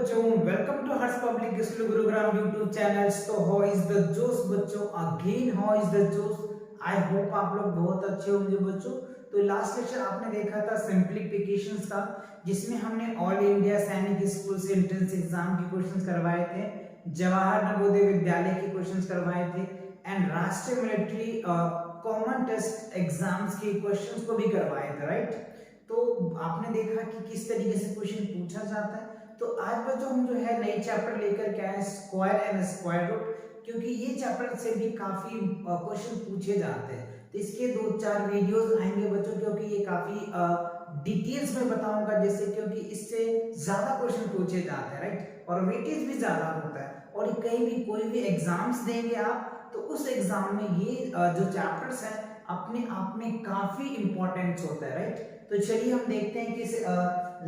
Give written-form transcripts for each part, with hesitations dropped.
बच्चों, welcome to Harsh public school Gurugram YouTube channels. तो how is the josh बच्चों, अगेन हाउ इज द जोश। I hope आप लोग बहुत अच्छे होंगे बच्चों। तो लास्ट लेक्चर आपने देखा था सिंप्लीफिकेशंस का, जिसमें हमने ऑल इंडिया सैनिक स्कूल से एंट्रेंस एग्जाम के क्वेश्चंस करवाए थे, जवाहर नवोदय विद्यालय के क्वेश्चंस करवाए थे एंड राष्ट्रीय मिलिट्री कॉमन टेस्ट एग्जाम्स के क्वेश्चंस को भी करवाए थे, राइट। तो आपने देखा कि किस तरीके से क्वेश्चन पूछा जाता है। तो आज बच्चों हम जो है नई चैप्टर लेकर के आए, स्क्वायर एंड स्क्वायर रूट, क्योंकि ये चैप्टर से भी काफी क्वेश्चन पूछे जाते हैं। तो इसके 2-4 वीडियोस आएंगे बच्चों, क्योंकि ये काफी डिटेल्स में बताऊंगा, जैसे क्योंकि इससे ज्यादा क्वेश्चन पूछे जाते हैं, राइट, और वेटेज भी ज्यादा होता है। और कहीं भी कोई भी एग्जाम्स देंगे आप, तो उस एग्जाम में ये जो चैप्टर्स हैं अपने आप में काफी इंपॉर्टेंट होता है, राइट। तो चलिए हम देखते हैं कि इस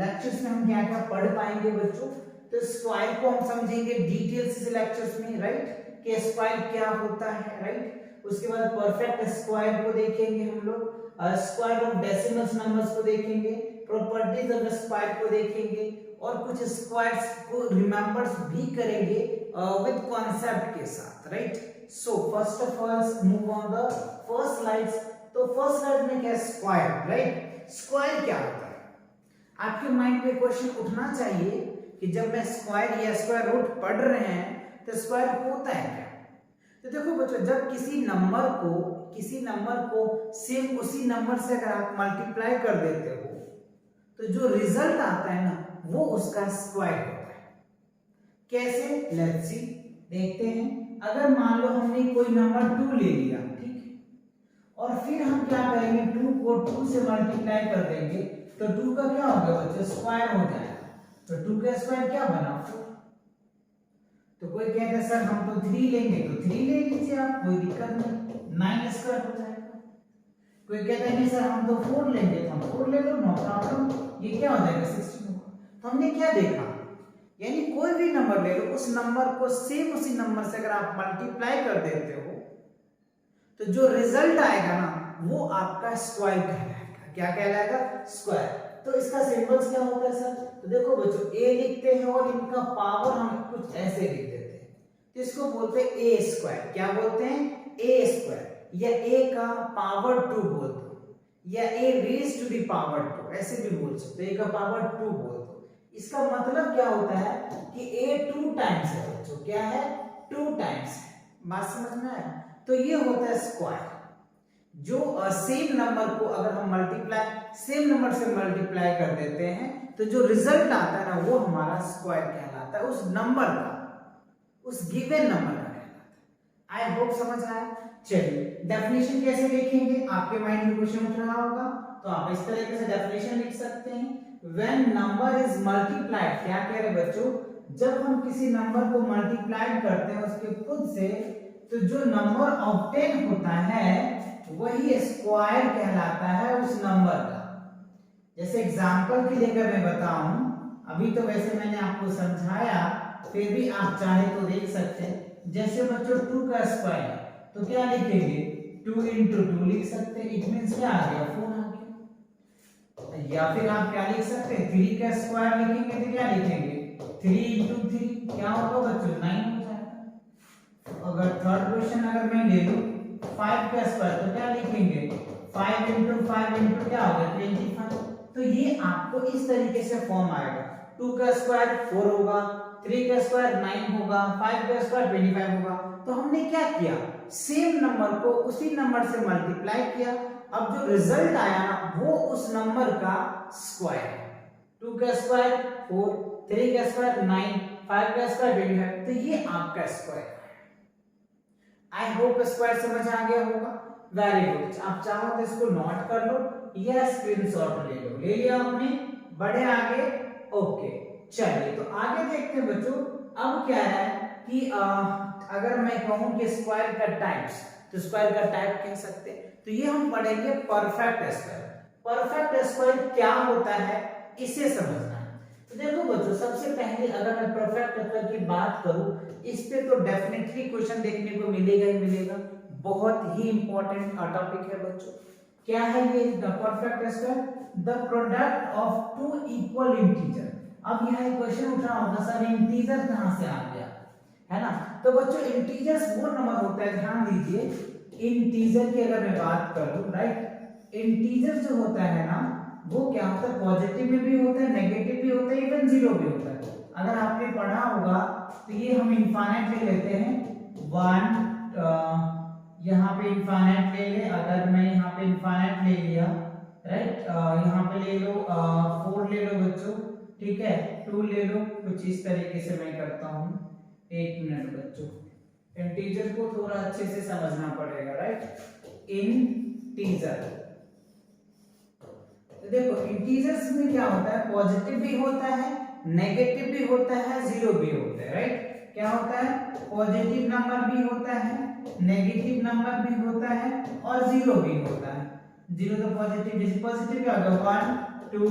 लेक्चर्स में हम क्या क्या पढ़ पाएंगे बच्चों। तो स्क्वायर को हम समझेंगे डिटेल्स इस लेक्चर्स में, राइट, कि स्क्वायर क्या होता है, राइट। उसके बाद परफेक्ट स्क्वायर को देखेंगे हम लोग, स्क्वायर ऑफ डेसिमल्स नंबर्स को देखेंगे, प्रॉपर्टीज ऑफ स्क्वायर को देखेंगे, और कुछ स्क्वायर्स को रिमेंबर्स भी करेंगे विद कॉन्सेप्ट के साथ, right. So first of all move on the first slides. तो फर्स्ट स्लाइड में क्या है, स्क्वायर, राइट। स्क्वायर क्या होता है, आपके माइंड में क्वेश्चन उठना चाहिए कि जब मैं स्क्वायर या स्क्वायर रूट पढ़ रहे हैं तो स्क्वायर होता है क्या। तो देखो बच्चों, जब किसी नंबर को सेम उसी नंबर से अगर आप मल्टीप्लाई कर देते हो, तो जो रिजल्ट आता है ना, वो उसका स्क्वायर होता है। कैसे, लेट्स सी, देखते हैं। अगर मान लो हमने कोई नंबर 2 ले लिया, ठीक है, और फिर हम क्या करेंगे, 2 को 2 से मल्टीप्लाई कर देंगे, तो 2 का क्या होगा बच्चों, स्क्वायर हो जाएगा। तो 2 का स्क्वायर क्या बना, 4। तो कोई कहता है सर हम तो 3 लेंगे, तो 3 ले लीजिए आप, कोई दिक्कत नहीं, 9 स्क्वायर हो जाएगा। कोई कहता है नहीं सर हम तो 4 लेंगे, तो हम 4 ले लो, नो प्रॉब्लम, ये क्या हो जाएगा, 16 होगा। तो हमने क्या देखा, यानी कोई भी नंबर ले लो, उस नंबर को सेम उसी नंबर से अगर आप मल्टीप्लाई कर देते हो, तो जो रिजल्ट आएगा ना, वो आपका स्क्वायर कहलाएगा। क्या कहलाएगा, स्क्वायर। तो इसका सिंबल्स क्या होता है सर, तो देखो बच्चों, a लिखते हैं और इनका पावर हम कुछ ऐसे लिख देते हैं, तो इसको बोलते हैं a स्क्वायर। क्या बोलते हैं, a स्क्वायर, या a का पावर 2 बोलते हो, या a raise to the power 2, ऐसे भी बोल सकते हो, a का पावर 2 बोलते हो। इसका मतलब क्या होता है कि a 2 टाइम्स है बच्चों, क्या है, 2 टाइम्स है। बात समझ में आया। तो ये होता है स्क्वायर, जो सेम नंबर को अगर हम सेम नंबर से मल्टीप्लाई कर देते हैं, तो जो रिजल्ट आता है ना, वो हमारा स्क्वायर कहलाता है, उस नंबर का, उस गिवन नंबर का कहलाता है। आई होप समझ आया। चलिए डेफिनेशन कैसे देखेंगे, आपके माइंड में क्वेश्चन उठ रहा होगा, तो आप इस तरीके से डेफिनेशन लिख सकते हैं। व्हेन नंबर इज मल्टीप्लाइड, क्या कह रहे बच्चों, जब हम किसी नंबर को मल्टीप्लाई करते हैं उसके खुद से, तो जो नंबर ऑब्टेन होता है वही स्क्वायर कहलाता है उस नंबर का। जैसे एग्जांपल के लिए अगर मैं बताऊं, अभी तो वैसे मैंने आपको समझाया, फिर भी आप चाहे तो देख सकते हैं। जैसे बच्चों 2 का स्क्वायर, तो क्या लिखेंगे, 2 into 2 लिख सकते हैं, इट मींस क्या आ गया, 4 आ गया। या फिर आप क्या लिख सकते हैं, 3 का स्क्वायर लिखेंगे तो क्या लिखेंगे, 3 into 3 क्या होगा बच्चों, 9 हो जाएगा। अगर थर्ड क्वेश्चन अगर मैं ले लूं 5 का स्क्वायर, तो क्या लिखेंगे, 5 into 5 into क्या होगा, 25। तो ये आपको इस तरीके से फॉर्म आएगा, 2 का स्क्वायर 4 होगा, 3 का स्क्वायर 9 होगा, 5 का स्क्वायर 25 होगा। तो हमने क्या किया, सेम नंबर को उसी नंबर से मल्टीप्लाई किया, अब जो रिजल्ट आया ना, वो उस नंबर का स्क्वायर है। 2 का स्क्वायर 4, 3 का स्क्वायर 9, 5 का स्क्वायर 25, तो ये आपका स्क्वायर है। आई होप स्क्वायर समझ आ गया होगा। Very good. आप चाहो तो इसको नोट कर लो या स्क्रीनशॉट ले लो, ले लिया आपने, बढ़े आगे, ओके। चलिए तो आगे देखते हैं बच्चों। अब क्या है कि अगर मैं कहूं कि स्क्वायर का टाइप्स, तो स्क्वायर का टाइप कह सकते हैं, तो ये हम पढ़ेंगे परफेक्ट स्क्वायर। परफेक्ट स्क्वायर क्या होता है, इसे समझना है। तो देखो बच्चों, सबसे पहले अगर मैं परफेक्ट स्क्वायर की बात करूं, इस पे तो डेफिनेटली क्वेश्चन देखने को मिलेगा ही मिलेगा, बहुत ही इंपॉर्टेंट टॉपिक है बच्चों। क्या है ये perfect square, the product of 2 equal integer. अब यह क्वेश्चन उठ रहा होगा सर इंटीजर कहां से आ गया, है ना। तो बच्चों इंटीजर्स वो नंबर होता है, ध्यान दीजिए, इंटीजर की अगर मैं बात करूं, राइट, इंटीजर जो होता है ना वो क्या होता है, पॉजिटिव में भी होता है, नेगेटिव भी होता है, इवन जीरो भी होता है। अगर आपने पढ़ा होगा तो ये हम इनफाइनाइट ले लेते हैं, 1 यहाँ पे इनफाइनाइट ले ले, अगर मैं यहाँ पे इनफाइनाइट ले लिया, राइट, यहाँ पे ले लो 4 ले लो बच्चों, ठीक है, 2 ले लो, कुछ इस तरीके से मैं करता हूँ। 1 मिनट बच्चों, इंटीजर को थोड़ा अच्छे से समझना पड़ेगा, राइट। इंटीजर, देखो इंटीजर्स में क्या होता है, पॉजिटिव भी होता है, नेगेटिव भी होता है, जीरो भी होता है, राइट। क्या होता है, पॉजिटिव नंबर भी होता है, नेगेटिव नंबर भी होता है और जीरो भी होता है। जीरो तो पॉजिटिव, जैसे पॉजिटिव क्या होगा 1 2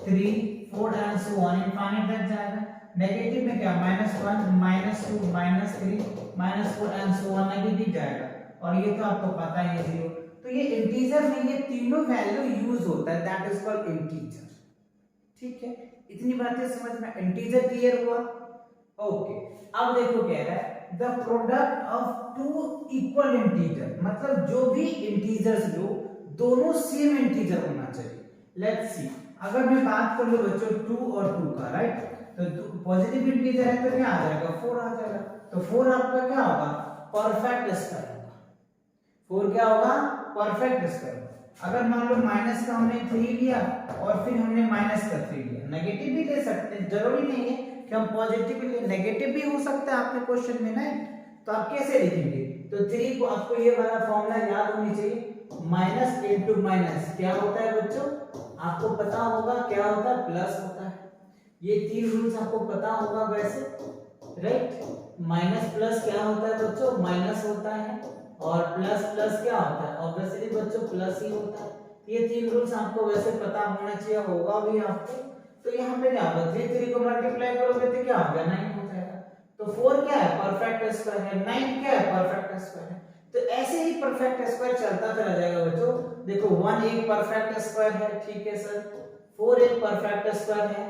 3 4 एंड सो ऑन, इनफाइनाइट तक जाएगा। नेगेटिव में क्या -1 -2 -3 -4 एंड सो ऑन, नेगेटिव जाएगा। और ये तो आपको पता है जीरो। तो ये इंटीजर में ये तीनों वैल्यू यूज होता है, दैट इज कॉल्ड इंटीजर, ठीक है। इतनी बातें समझ में, इंटीजर क्लियर हुआ, ओके। अब देखो कह रहा है the product of two equal integer, मतलब जो भी इंटीजर्स लो दोनों सेम इंटीजर होना चाहिए। लेट्स सी, अगर मैं बात कर लूं बच्चों 2 और 2 का, राइट, तो पॉजिटिव इंटीजर है तो क्या आ जाएगा, 4 आ जाएगा। तो 4 आपका क्या होगा, परफेक्ट स्क्वायर होगा। 4 क्या होगा, परफेक्ट स्क्वायर। अगर मान लो माइनस का हमने 3 लिया और फिर हमने माइनस का 3 लिया, नेगेटिव भी ले सकते हैं, जरूरी नहीं है कि हम पॉजिटिव भी ले, नेगेटिव भी हो सकता है आपके क्वेश्चन में, ना। तो आप कैसे लिखेंगे, तो 3 को आपको ये वाला फॉर्मूला याद होनी चाहिए, माइनस इंटू माइनस क्या होता है बच्चों, आपको पता होगा क्या होता है, प्लस होता है। ये 3 रूल्स आपको पता होगा वैसे, राइट। माइनस प्लस क्या होता है बच्चों, माइनस होता है, और प्लस प्लस क्या होता है, ऑब्वियसली बच्चों प्लस ही होता है। ये 3 रूल्स आपको वैसे पता होना चाहिए, होगा भी आपको। तो यहाँ पे क्या होगा, 3 को मल्टीप्लाई करोगे तो क्या होगा, 9 हो जाएगा। तो 4 क्या है, परफेक्ट स्क्वायर है, 9 क्या है, परफेक्ट स्क्वायर है। तो ऐसे ही परफेक्ट स्क्वायर चलता चला जाएगा बच्चों। देखो 1 एक परफेक्ट स्क्वायर है, ठीक है सर, 4 एक परफेक्ट स्क्वायर है,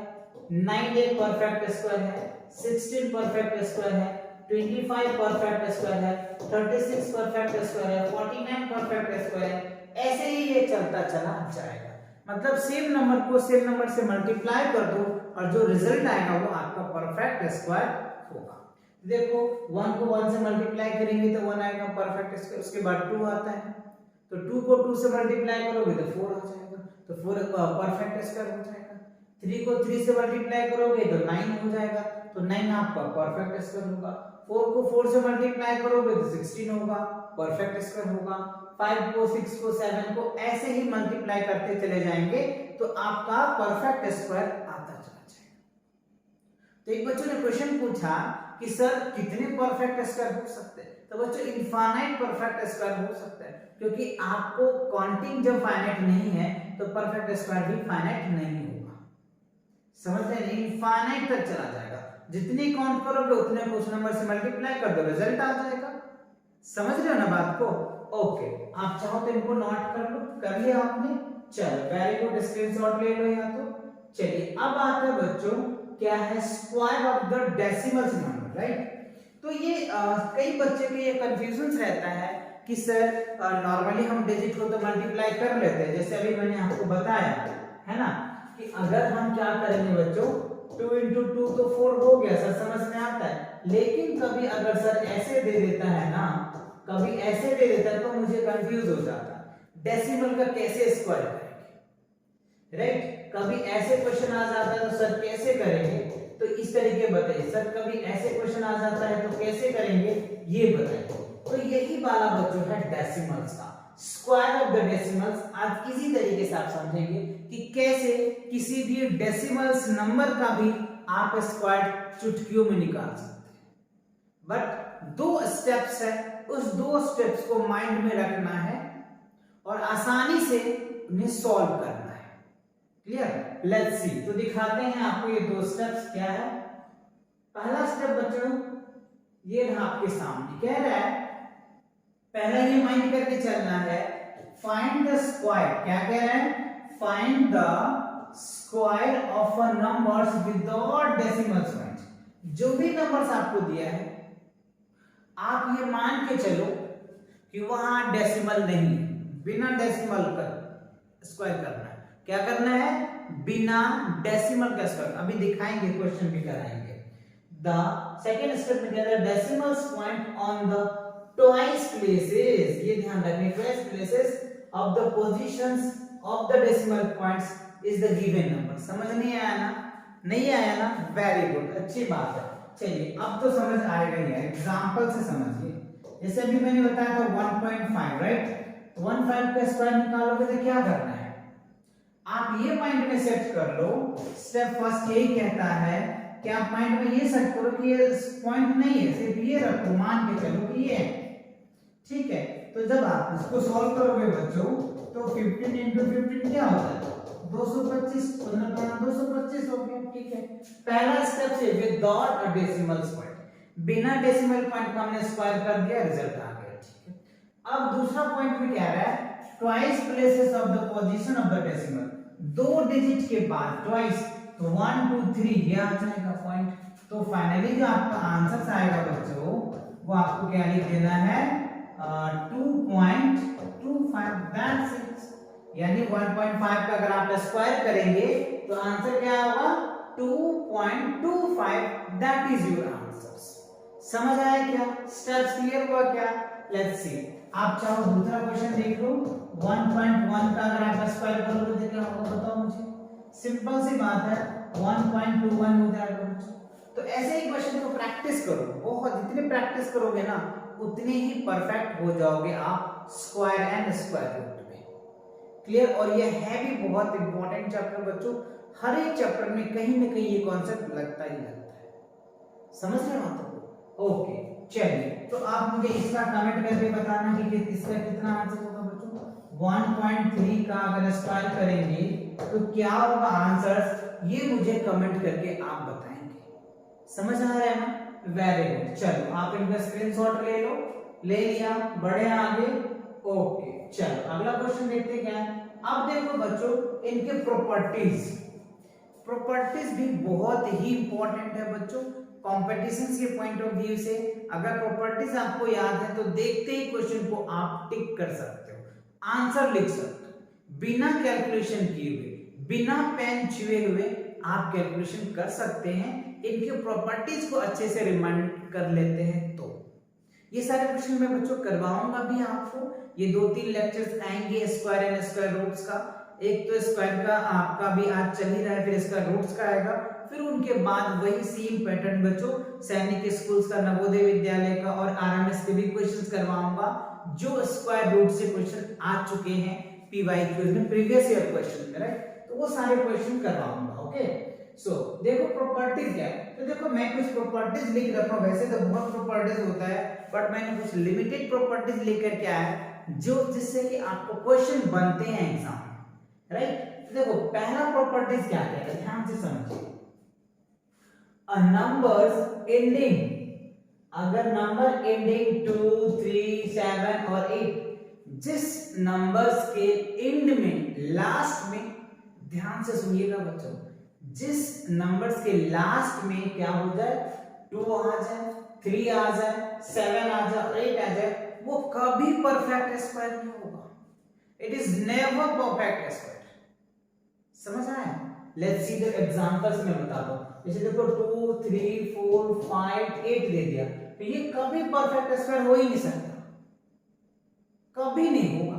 9 एक परफेक्ट स्क्वायर है, 16 परफेक्ट स्क्वायर है, 25 परफेक्ट स्क्वायर है, 36 परफेक्ट स्क्वायर है, 49 परफेक्ट स्क्वायर है। ऐसे ही ये चलता चला जाएगा। मतलब सेम नंबर को सेम नंबर से मल्टीप्लाई कर दो और जो रिजल्ट आएगा वो आपका परफेक्ट स्क्वायर होगा। देखो 1 को 1 से मल्टीप्लाई करेंगे तो 1 आएगा परफेक्ट स्क्वायर, उसके बाद 2 आता है, तो 2 को 2 से मल्टीप्लाई करोगे तो 4 आ जाएगा, तो 4 परफेक्ट स्क्वायर हो जाएगा। 3 को 3 से मल्टीप्लाई करोगे तो 9 हो जाएगा, तो 9 आपका परफेक्ट स्क्वायर होगा। 4 को 4 से मल्टीप्लाई करोगे तो 16 होगा, परफेक्ट स्क्वायर होगा। 5 को 6 को 7 को ऐसे ही मल्टीप्लाई करते चले जाएंगे तो आपका परफेक्ट स्क्वायर आता चला जाएगा। तो एक बच्चों ने क्वेश्चन पूछा कि सर कितने परफेक्ट स्क्वायर हो सकते हैं, तो बच्चों इनफाइनाइट परफेक्ट स्क्वायर हो सकता है, क्योंकि आपको काउंटिंग जब फाइनाइट नहीं है तो परफेक्ट स्क्वायर भी फाइनाइट नहीं होगा। समझ रहे हैं, इनफाइनाइट तक चला जाएगा, जितनी काउंट करोगे उतने को उस नंबर से मल्टीप्लाई कर दो, रिजल्ट आ जाएगा। समझ रहे हो ना बात को, ओके। आप चाहो तो इनको नोट कर लो, कर लिया आपने, चलो वेरी गुड, स्क्रीनशॉट ले लो या तो। चलिए अब आता है बच्चों क्या है, square of the decimals number, right. तो ये कई बच्चे के ये कंफ्यूजन रहता है कि सर नॉर्मली हम डिजिट को तो मल्टीप्लाई कर लेते हैं, जैसे अभी मैंने आपको बताया है ना, कि अगर हम क्या करेंगे बच्चों, 2 into 2 तो 4 हो गया सर, समझ में आता है। लेकिन कभी अगर सर ऐसे दे देता है ना, कभी ऐसे दे देता है तो मुझे कंफ्यूज हो जाता है, डेसिमल का कैसे स्क्वायर करेंगे, राइट। कभी ऐसे क्वेश्चन आ जाता है तो सर कैसे करेंगे, तो इस तरीके बताइए सर, कभी ऐसे क्वेश्चन आ जाता है तो कैसे करेंगे ये बताइए। तो यही वाला बच्चों है डेसिमल्स का, स्क्वायर ऑफ द डेसिमल्स। आज इसी तरीके से आप समझेंगे कि कैसे किसी भी डेसिमल्स नंबर का भी आप स्क्वायर चुटकियों में निकाल सकते हैं। बट 2 स्टेप्स है, उस 2 स्टेप्स को माइंड में रखना है और आसानी से उन्हें सॉल्व करना है। Clear, let's see. तो दिखाते हैं आपको ये 2 स्टेप्स क्या है। पहला स्टेप बच्चों ये रहा आपके सामने, कह रहा है पहला ये माइंड करके चलना है, फाइंड द स्क्वायर। क्या कह रहा है, find the square of a numbers without decimal point. जो भी नंबर्स आपको दिया है आप ये मान के चलो कि वहां डेसिमल नहीं, बिना डेसिमल कर स्क्वायर करना है। क्या करना है? बिना डेसिमल का स्क्वायर। अभी दिखाएंगे, क्वेश्चन भी कराएंगे। द सेकेंड स्टेप में कहता है decimals point on the twice places. ये ध्यान रखना, twice places of the positions of the decimal points is the given number. समझ नहीं आया ना? नहीं आया ना? वेरी गुड, अच्छी बात है। चलिए अब तो समझ आएगा ही, एग्जांपल से समझिए। जैसे अभी मैंने बताया था 1.5, राइट? 1.5 का स्क्वायर निकालोगे तो क्या करना है? आप ये माइंड में सेट कर लो। स्टेप फर्स्ट यही कहता है कि आप माइंड में ये सेट करो कि ये पॉइंट नहीं है, सिर्फ ये रखो, मान के चलो कि ये है। ठीक है, तो जब आप इसको सॉल्व करोगे बच्चों तो 15 into 15 क्या होता है? 225। 225 हो गया। ठीक है, पहला स्टेप से विदाउट अ डेसिमल पॉइंट, बिना डेसिमल पॉइंट का हमने स्क्वायर कर दिया, रिजल्ट आ गया। ठीक है, अब दूसरा पॉइंट भी कह रहा है twice places of the position of the decimal. दो डिजिट के बाद ट्वाइस, तो 1 2 3 ये आ जाएगा पॉइंट। तो फाइनली जो आपका आंसर आएगा बच्चों वो आपको क्या लिख देना है? 2.25, दैट्स इट। यानी 1.5 का अगर आप स्क्वायर करेंगे तो आंसर क्या होगा? 2.25, दैट इज योर आंसर। समझ आया क्या? स्टेप्स क्लियर हुआ क्या? Let's see. आप चाहो दूसरा क्वेश्चन देख लो। 1.1 का अगर आप स्क्वायर करोगे तो क्या होगा बताओ मुझे? सिंपल सी बात है, 1.21 हो जाएगा। तो ऐसे ही क्वेश्चन को प्रैक्टिस करो, बहुत जितनी प्रैक्टिस करोगे ना उतने ही परफेक्ट हो जाओगे आप स्क्वायर एंड स्क्वायर रूट में। क्लियर? और ये है भी बहुत इंपॉर्टेंट चैप्टर बच्चों। हर एक चैप्टर में कहीं ना कहीं ये कॉन्सेप्ट लगता ही लगता है। समझ रहे हो आप? ओके, चलिए तो आप मुझे इसका कमेंट करके बताना कि इसका कितना आंसर होगा बच्चों। 1.3 का अगर स्क्वायर करेंगे तो क्या होगा आंसर, ये मुझे कमेंट करके आप बताएंगे। समझ आ रहा है ना? Very good. चलो आप इनका स्क्रीनशॉट ले लो। ले लिया, बढ़े आगे। ओके, चलो अगला क्वेश्चन देखते हैं क्या है। अब देखो बच्चों इनके प्रॉपर्टीज भी बहुत ही इंपॉर्टेंट है बच्चों कॉम्पिटिशन के पॉइंट ऑफ व्यू से। अगर प्रॉपर्टीज आपको याद है तो देखते ही क्वेश्चन को आप टिक कर सकते हो, आंसर लिख सकते हो, बिना कैलकुलेशन किए हुए, बिना पेन छुए हुए आप कैलकुलेशन कर सकते हैं। इनके प्रॉपर्टीज को अच्छे से रिमाइंड कर लेते हैं तो ये सारे क्वेश्चन मैं बच्चों करवाऊंगा भी आपको। ये 2-3 लेक्चर्स आएंगे स्क्वायर एंड स्क्वायर रूट्स का। एक तो स्क्वायर का आपका भी आज चल ही रहा है, फिर स्क्वायर रूट्स का आएगा, फिर उनके बाद वही सेम पैटर्न बच्चों सैनिक स्कूल्स का, नवोदय विद्यालय का और आरएमएस के भी क्वेश्चंस करवाऊंगा जो स्क्वायर रूट से क्वेश्चन आ चुके हैं पीवाईक्यूज में, प्रीवियस ईयर क्वेश्चन में, राइट? तो वो सारे क्वेश्चन करवाऊंगा। ओके, सो देखो प्रॉपर्टीज क्या है। तो देखो मैं कुछ प्रॉपर्टीज लिख रखा हूं, वैसे तो बहुत प्रॉपर्टीज होता है बट मैंने कुछ लिमिटेड प्रॉपर्टीज लेकर के आया है जो जिससे कि आपको क्वेश्चन बनते हैं एग्जाम में, राइट? तो देखो पहला प्रॉपर्टीज क्या है, ध्यान से समझिए। अ नंबर्स एंडिंग, अगर नंबर एंडिंग 2 3 7 और 8 जिस नंबर्स के एंड में, लास्ट में, ध्यान से सुनिएगा बच्चों, जिस नंबर्स के लास्ट में क्या हो जाए, 2 आ जाए, 3 आ जाए, 7 आ जाए, 8 आ जाए, वो कभी परफेक्ट स्क्वायर नहीं होगा। It is never perfect square. समझ आया? लेट्स सी द एग्जांपल्स में बता दो। जैसे देखो 2 3 4 5 8 दे दिया, तो ये कभी परफेक्ट स्क्वायर हो ही नहीं सकता, कभी नहीं होगा।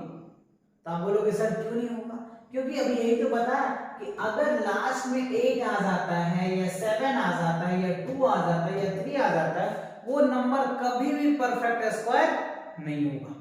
तो आप बोलोगे सर क्यों नहीं होगा? क्योंकि अभी यही तो पता है कि अगर लास्ट में 8 आ जाता है या 7 आ जाता है या 2 आ जाता है या 3 आ जाता है, वो नंबर कभी भी परफेक्ट स्क्वायर नहीं होगा।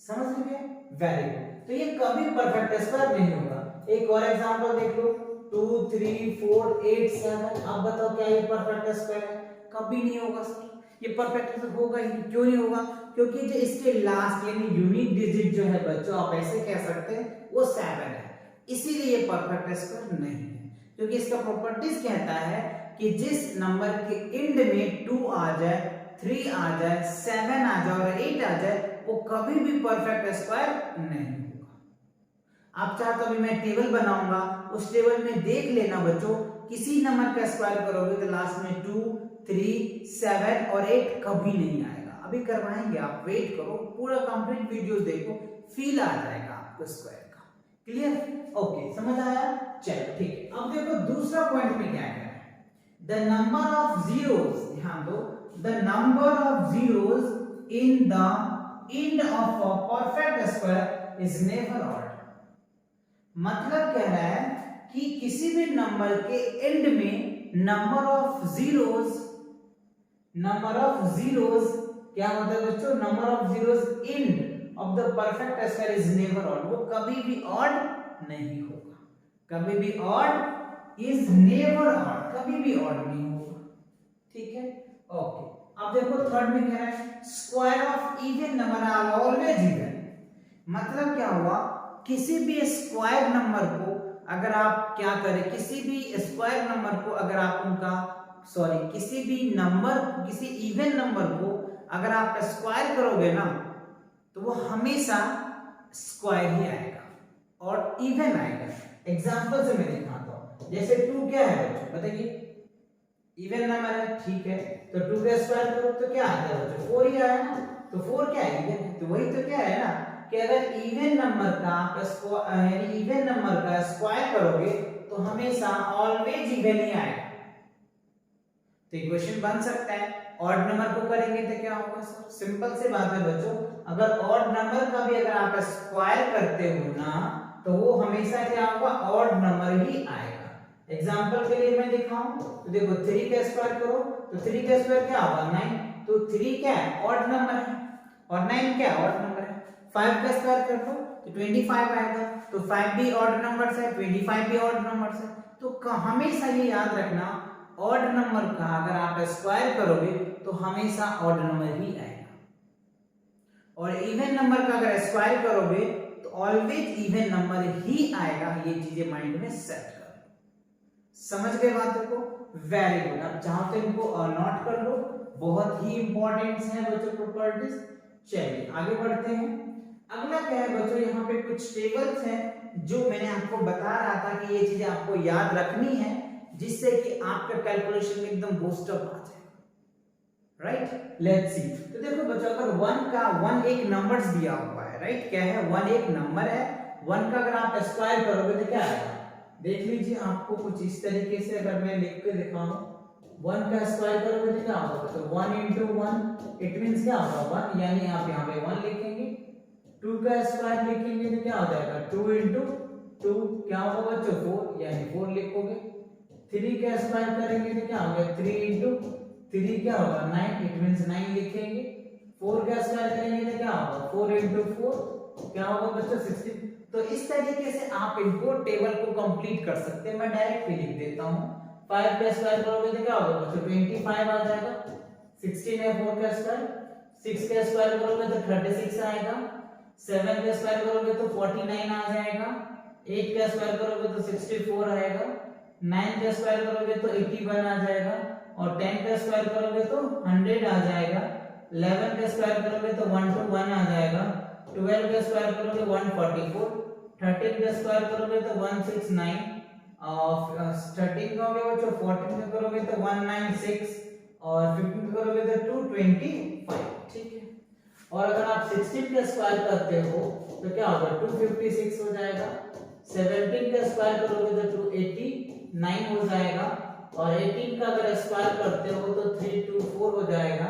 समझ गए? Very good. तो ये कभी परफेक्ट स्क्वायर नहीं होगा। एक और एग्जांपल देख लो, 2 3 4 8 7। अब बताओ क्या ये परफेक्ट स्क्वायर है? कभी नहीं होगा सर, ये परफेक्ट होगा ही। क्यों नहीं होगा? क्योंकि जो इसके लास्ट यानी यूनिक डिजिट जो है बच्चों, आप ऐसे कह सकते हैं, वो 7 है, इसीलिए ये परफेक्ट स्क्वायर नहीं है। क्योंकि इसका प्रॉपर्टीज कहता है कि जिस नंबर के एंड में 2 आ जाए, 3 आ जाए, 7 आ जाए और 8 आ जाए, वो कभी भी परफेक्ट स्क्वायर नहीं होगा। आप चाहे तो अभी मैं टेबल बनाऊंगा, उस टेबल में देख लेना बच्चों, किसी नंबर का स्क्वायर करोगे तो लास्ट में 2, 3, 7 और 8 कभी नहीं आएगा। अभी करवाएंगे, आप वेट करो, पूरा कंप्लीट वीडियो देखो, फील आ जाएगा आपको स्क्वायर का। क्लियर? ओके, समझ आया? चलो ठीक है। अब देखो दूसरा पॉइंट में क्या है, द नंबर ऑफ जीरोस, ध्यान दो, the number of zeros in the end of a perfect square is never odd. मतलब कह रहा है कि किसी भी नंबर के एंड में नंबर ऑफ जीरोस क्या होता है बच्चों, number of zeros end of the perfect square is never odd, वो कभी भी ऑड नहीं होगा, कभी भी ऑड इज नेवर ऑड, कभी भी ऑड नहीं होगा। ठीक है, ओके। अब देखो थर्ड में क्या है, square of even number are always even. मतलब क्या हुआ, किसी भी स्क्वायर नंबर को अगर आप क्या करें, किसी भी स्क्वायर नंबर को अगर आप किसी भी नंबर, किसी इवन नंबर को अगर आप स्क्वायर करोगे ना तो वो हमेशा स्क्वायर ही आएगा और इवन आएगा। एग्जांपल से मैं दिखाता हूं, जैसे 2 क्या है बच्चों बताइए, इवन नंबर है, ठीक है, तो 2 का स्क्वायर करो तो क्या आता है बच्चों, 4 ही आया ना, तो 4 क्या है इवन, तो वही तो क्या है ना कि अगर इवन नंबर का स्क्वायर करोगे तो हमेशा ऑलवेज इवन ही आएगा। तो इक्वेशन बन सकता है, ऑड नंबर को करेंगे तो क्या होगा सर, सिंपल सी बात है बच्चों, अगर ऑड नंबर का भी अगर आप स्क्वायर करते हो ना तो वो हमेशा क्या होगा, ऑड नंबर ही आएगा। एग्जांपल के लिए मैं दिखाऊं तो देखो 3 का स्क्वायर करो तो 3 का स्क्वायर क्या होगा 9, तो 3 क्या है, ऑड नंबर है, और 9 क्या है, ऑड नंबर है। 5 का स्क्वायर कर दो तो 25 आएगा, तो 5 भी ऑड नंबर है, 25 भी ऑड नंबर है। तो हमेशा ये याद रखना, ऑड नंबर का अगर आप स्क्वायर करोगे तो हमेशा ऑड नंबर ही आएगा, और इवन नंबर का अगर स्क्वायर करोगे तो ऑलवेज इवन नंबर ही आएगा। ये चीजें माइंड में सेट करो, समझ गए बातों को? Very good. अब चाहो तो इनको नोट कर लो, बहुत ही इंपॉर्टेंट है बच्चों प्रॉपर्टीज। चलिए आगे बढ़ते हैं। अगला क्या है बच्चों, यहाँ पे कुछ टेबल्स हैं जो मैंने आपको बता रहा था कि ये चीजें आपको याद रखनी है जिससे कि आपका कैलकुलेशन में एकदम बूस्ट अप आ जाए। Right, let's see. तो देखो बच्चों, अगर 1 एक नंबर्स दिया हुआ है, राइट, क्या है 1 एक नंबर है, 1 का अगर आप स्क्वायर करोगे तो क्या आएगा, देख लीजिए आपको कुछ इस तरीके से अगर मैं लिख के दिखाऊं, 1 का स्क्वायर करोगे तो क्या होगा, तो 1 into 1 इट मींस क्या होगा 1, यानी आप यहां पे 1 लिखेंगे। 2 का स्क्वायर लिखेंगे तो क्या हो जाएगा 2 into 2 क्या होगा बच्चों 4, यानी 4 लिखोगे। 3 का स्क्वायर करेंगे तो क्या होगा 3 into 3 क्या होगा 9, इट मींस 9 लिखेंगे। 4 का स्क्वायर करेंगे तो क्या होगा 4 into 4 क्या होगा बच्चों 16। तो इस तरीके से आप इनको टेबल को कंप्लीट कर सकते हैं। मैं डायरेक्ट भी लिख देता हूं, 5 का स्क्वायर करोगे तो क्या होगा बच्चों 25 आ जाएगा, 16 है 4 का स्क्वायर। 6 का स्क्वायर करोगे तो 36 आएगा, 7 का स्क्वायर करोगे तो 49 आ जाएगा, 8 का स्क्वायर करोगे तो 64 आएगा, 9 का स्क्वायर करोगे तो 81 आ जाएगा, और 10 का स्क्वायर करोगे तो 100 आ जाएगा, 11 का स्क्वायर करोगे तो 121 आ जाएगा, 12 का स्क्वायर करोगे 144, 13 का स्क्वायर करोगे तो 169, और 13 का हो गया बच्चों, 14 का करोगे तो 196, और 15 का करोगे तो 225। ठीक है, और अगर आप 16 का स्क्वायर करते हो तो क्या होगा 256 हो जाएगा, 17 का स्क्वायर करोगे तो 289 हो जाएगा, और 18 का अगर स्क्वायर करते हो तो 324 हो जाएगा,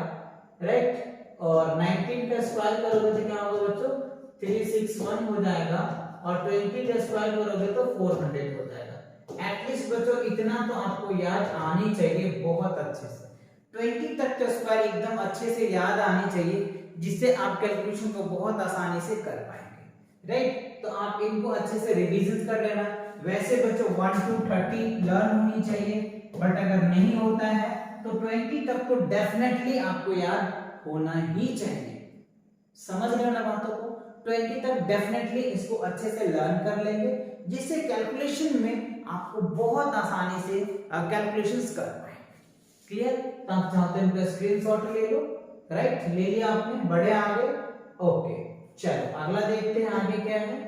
राइट। और 19 का स्क्वायर करोगे तो क्या होगा बच्चों 361 हो जाएगा, और 20 का स्क्वायर करोगे तो 400 हो जाएगा। एटलीस्ट बच्चों इतना तो आपको याद आनी चाहिए बहुत अच्छे से, 20 तक का स्क्वायर एकदम अच्छे से याद आनी चाहिए, जिससे आप कैलकुलेशन को बहुत आसानी से कर पाएंगे, राइट। तो आप इनको अच्छे से रिवीजन कर लेना। वैसे बच्चों 1 to 30 लर्न होनी चाहिए, बट अगर नहीं होता है तो 20 तक तो डेफिनेटली आपको याद होना ही चाहिए। समझ रहे हो ना बातों को? 20 तक डेफिनेटली इसको अच्छे से लर्न कर लेंगे, जिससे कैलकुलेशन में आपको बहुत आसानी से कैलकुलेशंस कर पाएंगे। क्लियर? तो आप चाहते हैं इनका स्क्रीनशॉट ले लो, राइट, ले लिया आपने, बढ़े आगे। ओके, चलो अगला देखते हैं आगे क्या है।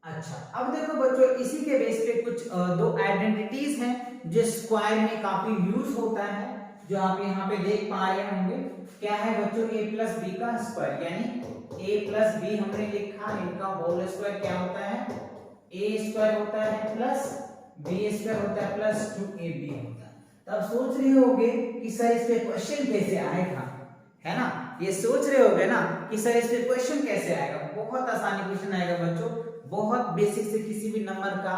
अच्छा, अब देखो बच्चों, इसी के बेस पे कुछ दो आइडेंटिटीज हैं जो स्क्वायर में काफी यूज होता है, जो आप यहाँ पे देख पा रहे होंगे। क्या है बच्चों? a प्लस बी का स्क्वायर, यानी a प्लस बी हमने लिखा, इनका होल स्क्वायर क्या होता है? a स्क्वायर होता है प्लस b स्क्वायर होता है प्लस 2ab होता है। तब सोच रहे होगे कि सर इस पे क्वेश्चन कैसे आएगा, है ना? ये सोच रहे होगे ना कि सर इस पे क्वेश्चन कैसे आएगा। बहुत आसानी क्वेश्चन आएगा बच्चों, बहुत बेसिक से किसी भी नंबर का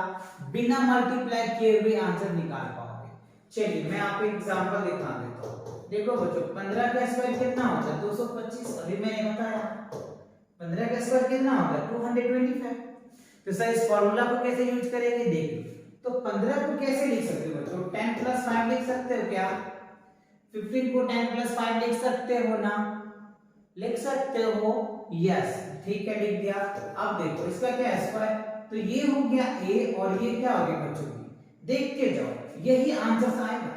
बिना मल्टीप्लाई किए हुए आंसर निकाल पाओगे। चलिए मैं आपको एग्जांपल दिखा देता हूँ। देखो बच्चों, 15 का स्क्वायर कितना होता है? 225। अभी मैंने बताया 15 का स्क्वायर कितना होता है? 225। तो सर इस फॉर्मूला को कैसे यूज करेंगे, देख लो। तो 15 को कैसे लिख सकते हो बच्चों? 10 प्लस 5 लिख सकते हो क्या? 15 को 10 प्लस 5 लिख सकते हो ना? लिख सकते हो, यस, ठीक है, लिख दिया। अब देखो इसका क्या है? स्क्वायर। तो ये हो गया a और ये क्या हो गया बच्चों? देख के जाओ, यही आंसर आएगा।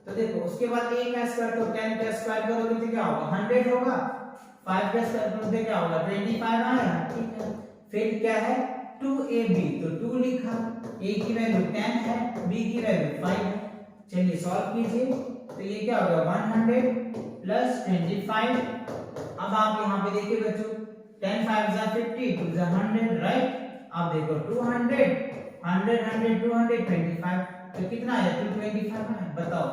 तो देखो उसके बाद a का स्क्वायर, तो 10 का स्क्वायर करोगे तो क्या होगा? 100 होगा। 5 का स्क्वायर करोगे क्या होगा? 25 आएगा, ठीक है। फिर क्या है? 2ab, तो 2 लिखा, a की वैल्यू 10 है, b की वैल्यू 5 है। चलिए सॉल्व कीजिए, तो ये क्या होगा? 100 प्लस 25। अब आप यहाँ पे देखिए बच्चों, 10 5 जा 50, 2 जा 100, राइट? अब देखो 200, 100 100 225, तो कितना है? 225 है। बताओ,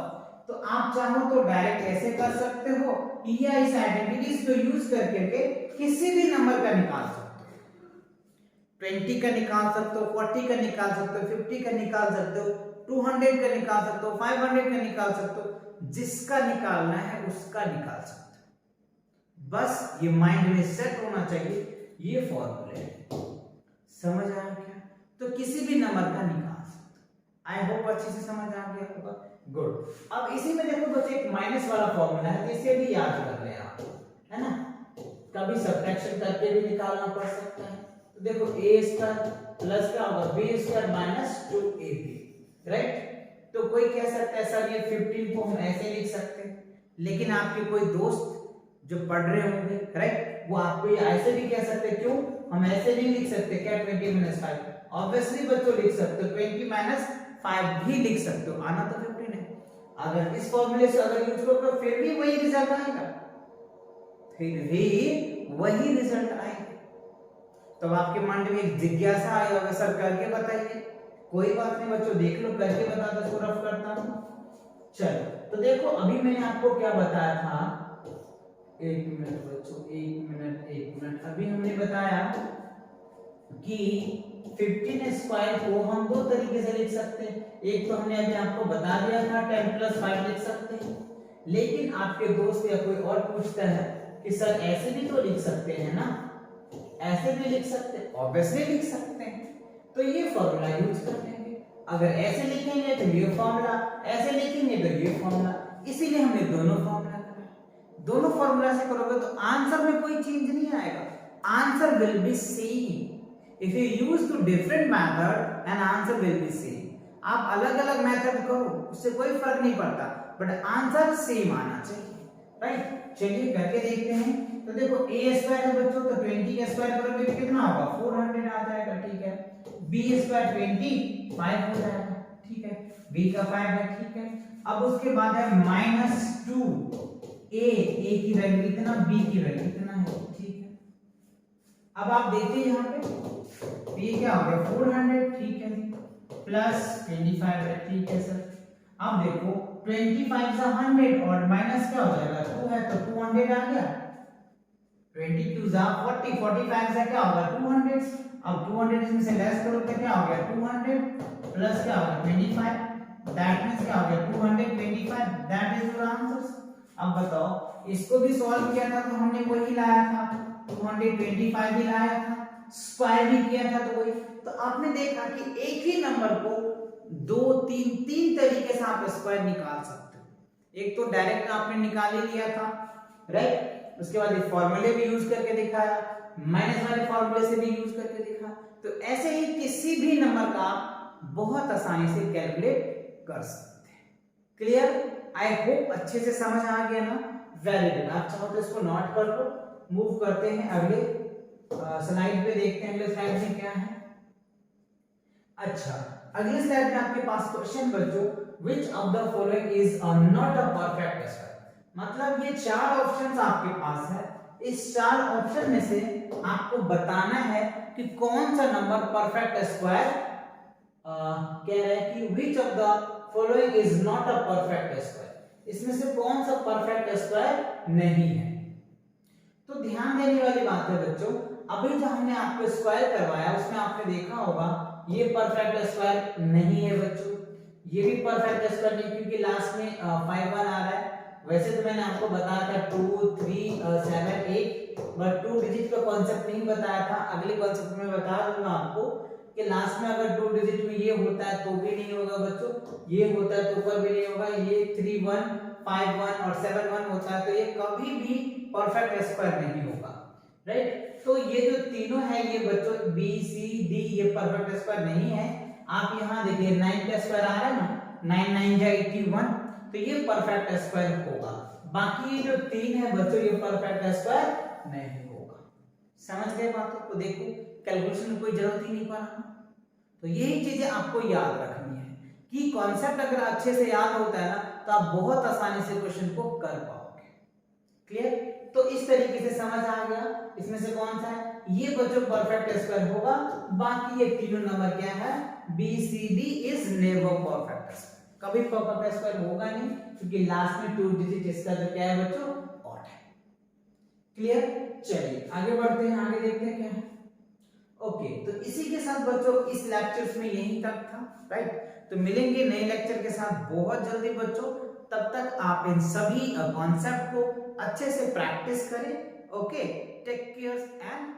तो आप चाहो तो डायरेक्ट ऐसे कर सकते हो, या इस आइडेंटिटीज को यूज करके किसी भी नंबर का निकाल सकते हो। 20 का निकाल सकते हो, 40 का निकाल सकते हो, 50 का निकाल सकते हो, 200 का निकाल सकते हो, 500 का निकाल सकते हो। जिसका निकालना है उसका निकाल सकते हो। बस ये माइंड में सेट होना चाहिए, ये फॉर्मूले। समझ आया क्या? तो किसी भी नंबर का निकाल सकते हो। आई होप अच्छे से समझ आ गया होगा। गुड। अब इसी में देखो बच्चे एक माइनस वाला फॉर्मूला है, इसे भी याद कर ले आप, है ना? कभी सब्ट्रैक्शन करके भी निकालना पड़ सकता है। तो देखो a स्क्वायर प्लस क्या होगा? b square minus 2ab, right? तो कोई कह सकता है सर ये 15 को हम ऐसे लिख सकते हैं, लेकिन आपके कोई दोस्त जो पढ़ रहे होंगे, राइट, वो आपको ऐसे भी कह सकते हैं। क्यों हम ऐसे नहीं लिख सकते क्या? 20 - 5 ऑब्वियसली बच्चों लिख सकते हो, 20 - 5 भी लिख सकते हो, आना तो 15 है। अगर इस फॉर्मूले से अगर यूज करो तो फिर भी वही रिजल्ट आएगा, फिर भी वही रिजल्ट आएगा। तो आपके मन में एक जिज्ञासा आई होगा, सर करके बताइए। कोई बात नहीं बच्चों, देख लो करके बता दो, इसको रफ करता हूं। चलो, तो देखो अभी मैंने आपको क्या बताया था? एक मिनट बच्चों, एक मिनट। अभी हमने बताया कि 15 स्क्वायर को हम दो तरीके से लिख सकते हैं। एक तो हमने अभी आपको बता दिया था 10 प्लस 5 लिख सकते हैं, लेकिन आपके दोस्त या कोई और पूछता है कि सर ऐसे भी तो लिख सकते हैं ना? ऐसे भी लिख सकते हैं, ऑब्वियसली लिख सकते हैं। तो ये फॉर्मूला यूज कर लेंगे। अगर ऐसे लिखेंगे तो ये फॉर्मूला, ऐसे लिखेंगे तो ये फॉर्मूला, इसीलिए हमने दोनों फॉर्मूला करा। दोनों फॉर्मूला से करोगे तो आंसर में कोई चेंज नहीं आएगा, answer will be same. If you use two different method and answer will be same. आप अलग अलग मेथड करो, उससे कोई फर्क नहीं पड़ता, बट आंसर सेम आना चाहिए, राइट? चलिए करके देखते हैं। तो देखो a स्क्वायर है बच्चों, तो 20 का स्क्वायर करोगे तो कितना होगा? 400 आ जाएगा, ठीक है। b स्क्वायर 25 हो जाएगा, ठीक है। b का 5 है, ठीक है। अब उसके बाद है -2 a की वैल्यू इतना, b की वैल्यू इतना है, ठीक है। अब आप देखिए यहाँ पे ये क्या हो गया? 400, ठीक है, प्लस 25 है, ठीक है सर। अब देखो 25 से 100 और माइनस क्या हो जाएगा? 2 है तो 200 आ गया। 22 जा 40, 45 से क्या होगा? 200। अब 200 इसमें से लेस करो तो क्या हो गया? 200 प्लस क्या होगा? 25, दैट मींस क्या हो गया? 225, दैट इज योर आंसर। अब बताओ, इसको भी सॉल्व किया था तो हमने वही लाया था, 225 भी लाया था, स्क्वायर भी किया था तो वही। तो आपने देखा कि एक ही नंबर को दो तीन तरीके से आप स्क्वायर निकाल सकते हो। एक तो डायरेक्ट आपने निकाल ही लिया था, राइट? उसके बाद एक फॉर्मूले भी यूज करके दिखाया, माइनस वाले फॉर्मूले से भी यूज करके दिखा। तो ऐसे ही किसी भी नंबर का आप बहुत आसानी से कैलकुलेट कर सकते हैं। क्लियर? आई होप अच्छे से समझ आ गया ना? Very good. आप चाहो तो इसको नोट कर लो। मूव करते हैं अगले स्लाइड पे, देखते हैं अगले स्लाइड में क्या है। अच्छा, अगले स्लाइड में आपके पास क्वेश्चन बच्चों, which of the following is not a perfect square। मतलब ये चार ऑप्शंस आपके पास है, इस चार ऑप्शन में से आपको बताना है कि कौन सा नंबर परफेक्ट स्क्वायर कह रहा है कि which of the following is not a perfect square, इसमें से कौन सा परफेक्ट स्क्वायर नहीं है। तो ध्यान देने वाली बात है बच्चों, अभी जो हमने आपको स्क्वायर करवाया उसमें आपने देखा होगा ये परफेक्ट स्क्वायर नहीं है बच्चों, ये भी परफेक्ट स्क्वायर नहीं, क्योंकि लास्ट में 5 1 आ रहा है। वैसे तो मैंने आपको बताया था 2 3 7 8, बट 2 डिजिट का कॉन्सेप्ट नहीं बताया था। अगले कॉन्सेप्ट में बता दूंगा आपको कि लास्ट में अगर 2 डिजिट में ये होता है तो भी नहीं होगा बच्चों, ये होता है तो ऊपर भी नहीं होगा, ये 3 1 5 1 और 7 1 होता है तो ये कभी भी परफेक्ट स्क्वायर नहीं होगा, राइट। तो ये जो तीनों है ये बच्चों बी सी डी ये परफेक्ट स्क्वायर नहीं है। आप यहाँ देखिए 9 का स्क्वायर आ रहा है ना, 9 9 जा 81, तो ये परफेक्ट स्क्वायर होगा। बाकी ये जो तीन है बच्चों ये परफेक्ट स्क्वायर नहीं होगा। समझ गए बातों को? देखो कैलकुलेशन में कोई जरूरत ही नहीं पड़ा। तो यही चीजें आपको याद रखनी है कि कॉन्सेप्ट अगर अच्छे से याद होता है ना तो आप बहुत आसानी से क्वेश्चन को कर पाओगे। क्लियर? तो इस तरीके से समझ आ गया इसमें से कौन सा है, ये बच्चों परफेक्ट स्क्वायर होगा। बाकी ये तीनों नंबर क्या है, B C D is never perfect square, कभी परफेक्ट स्क्वायर होगा नहीं, क्योंकि लास्ट में 2 डिजिट इसका जो क्या है बच्चों ऑड है। क्लियर? चलिए आगे बढ़ते हैं, आगे देखते हैं क्या है। ओके, तो इसी के साथ बच्चों इस लेक्चर्स में यही तक था, राइट। तो मिलेंगे नए लेक्चर के साथ बहुत जल्दी बच्चों, तब तक आप इन सभी कॉन्सेप्ट को अच्छे से प्रैक्टिस करें। Okay, take care and